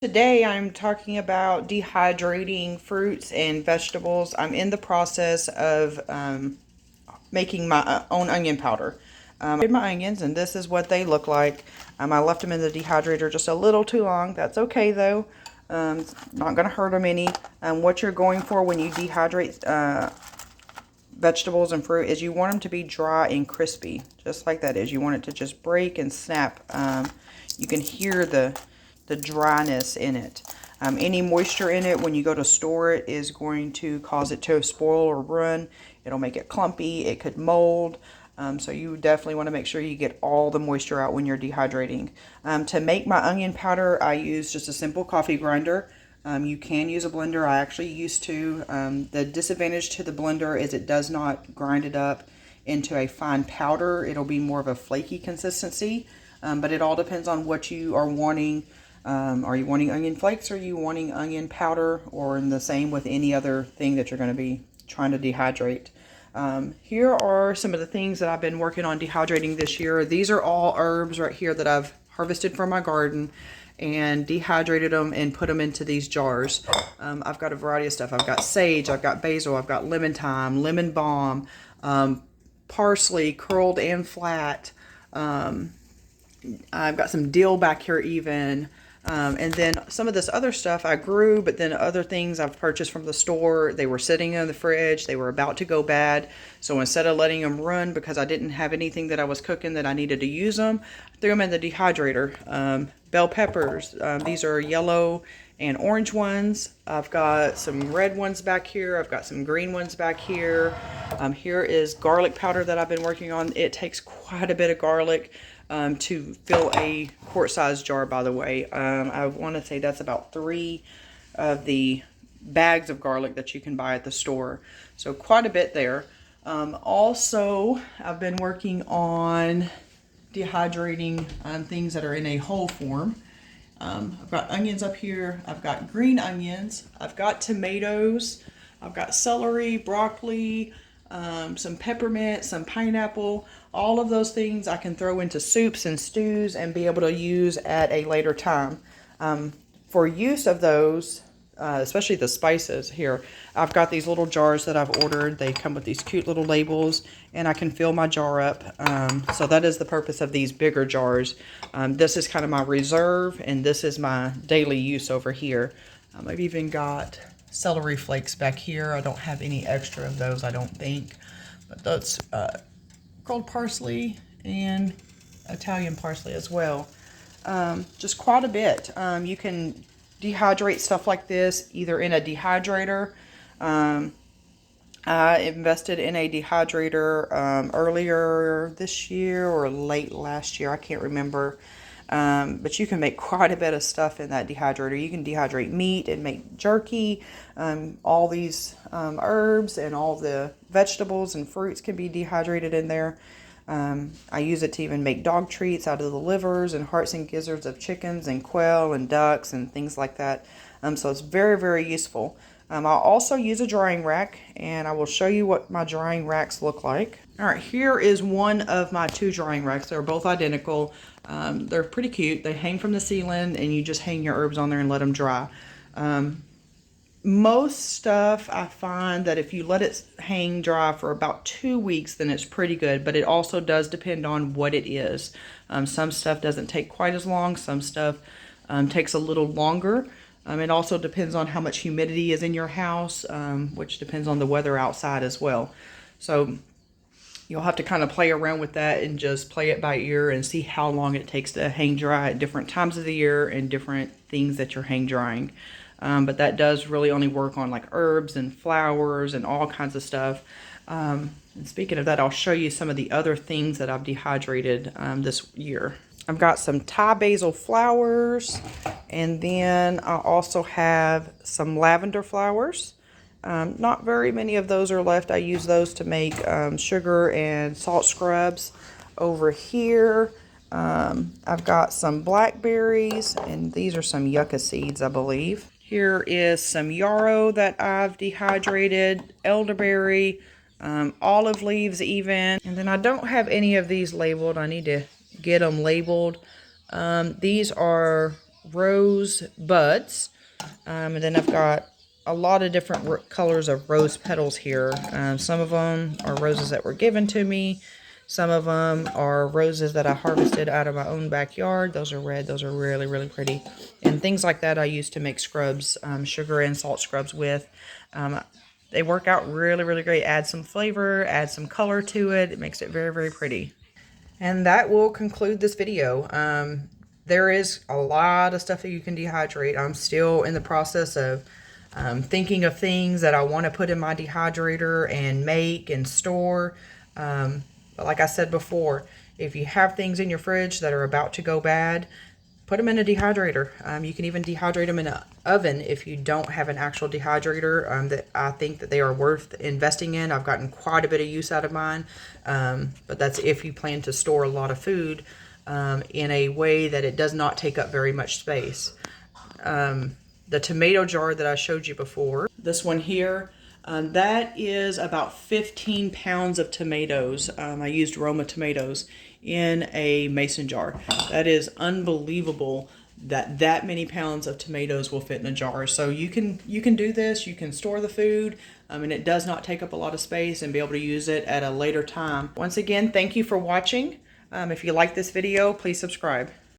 Today I'm talking about dehydrating fruits and vegetables. I'm in the process of making my own onion powder. I did my onions and this is what they look like. I left them in the dehydrator just a little too long. That's okay though. It's not going to hurt them any. What you're going for when you dehydrate vegetables and fruit is you want them to be dry and crispy, just like that is. You want it to just break and snap. You can hear the dryness in it. Any moisture in it when you go to store it is going to cause it to spoil or run. It'll make it clumpy. It could mold. So you definitely want to make sure you get all the moisture out when you're dehydrating. To make my onion powder, I use just a simple coffee grinder. You can use a blender. I actually used to. The disadvantage to the blender is it does not grind it up into a fine powder. It'll be more of a flaky consistency. But it all depends on what you are wanting. Are you wanting onion flakes? Or are you wanting onion powder? Or in the same with any other thing that you're going to be trying to dehydrate. Here are some of the things that I've been working on dehydrating this year. These are all herbs right here that I've harvested from my garden and dehydrated them and put them into these jars. I've got a variety of stuff. I've got sage, I've got basil, I've got lemon thyme, lemon balm, parsley, curled and flat. I've got some dill back here even. And then some of this other stuff I grew, but then other things I've purchased from the store, they were sitting in the fridge. They were about to go bad. So instead of letting them run because I didn't have anything that I was cooking that I needed to use them, I threw them in the dehydrator. Bell peppers. These are yellow and orange ones. I've got some red ones back here. I've got some green ones back here. Here is garlic powder that I've been working on. It takes quite a bit of garlic. To fill a quart-sized jar, by the way. I want to say that's about 3 of the bags of garlic that you can buy at the store. So quite a bit there. Also, I've been working on dehydrating things that are in a whole form. I've got onions up here. I've got green onions. I've got tomatoes. I've got celery, broccoli, some peppermint, some pineapple. All of those things I can throw into soups and stews and be able to use at a later time. For use of those, especially the spices here, I've got these little jars that I've ordered. They come with these cute little labels and I can fill my jar up. So that is the purpose of these bigger jars. This is kind of my reserve and this is my daily use over here. I've even got celery flakes back here. I don't have any extra of those, I don't think. But that's curled parsley and Italian parsley as well. Just quite a bit. You can dehydrate stuff like this either in a dehydrator. I invested in a dehydrator earlier this year or late last year. I can't remember. But you can make quite a bit of stuff in that dehydrator. You can dehydrate meat and make jerky. All these herbs and all the vegetables and fruits can be dehydrated in there. I use it to even make dog treats out of the livers and hearts and gizzards of chickens and quail and ducks and things like that. So it's very, very useful. I'll also use a drying rack and I will show you what my drying racks look like. All right, here is one of my 2 drying racks. They're both identical. They're pretty cute. They hang from the ceiling and you just hang your herbs on there and let them dry. Most stuff I find that if you let it hang dry for about 2 weeks, then it's pretty good, but it also does depend on what it is. Some stuff doesn't take quite as long. Some stuff takes a little longer. It also depends on how much humidity is in your house, which depends on the weather outside as well. So you'll have to kind of play around with that and just play it by ear and see how long it takes to hang dry at different times of the year and different things that you're hang drying. But that does really only work on like herbs and flowers and all kinds of stuff. And speaking of that, I'll show you some of the other things that I've dehydrated this year. I've got some Thai basil flowers, and then I also have some lavender flowers. Not very many of those are left. I use those to make sugar and salt scrubs. Over here, I've got some blackberries, and these are some yucca seeds, I believe. Here is some yarrow that I've dehydrated, elderberry, olive leaves even. And then I don't have any of these labeled. I need to get them labeled. These are rose buds. And then I've got a lot of different colors of rose petals here. Some of them are roses that were given to me. Some of them are roses that I harvested out of my own backyard. Those are red. Those are really, really pretty. And things like that I use to make scrubs, sugar and salt scrubs with. They work out really, really great. Add some flavor, add some color to it. It makes it very, very pretty. And that will conclude this video. There is a lot of stuff that you can dehydrate. I'm still in the process of thinking of things that I want to put in my dehydrator and make and store. But like I said before, if you have things in your fridge that are about to go bad, put them in a dehydrator. You can even dehydrate them in an oven if you don't have an actual dehydrator. That I think that they are worth investing in. I've gotten quite a bit of use out of mine, but that's if you plan to store a lot of food in a way that it does not take up very much space. The tomato jar that I showed you before, this one here, that is about 15 pounds of tomatoes. I used Roma tomatoes in a mason jar. That is unbelievable that that many pounds of tomatoes will fit in a jar. So you can do this. You can store the food, and it does not take up a lot of space, and be able to use it at a later time. Once again, thank you for watching. If you like this video, please subscribe.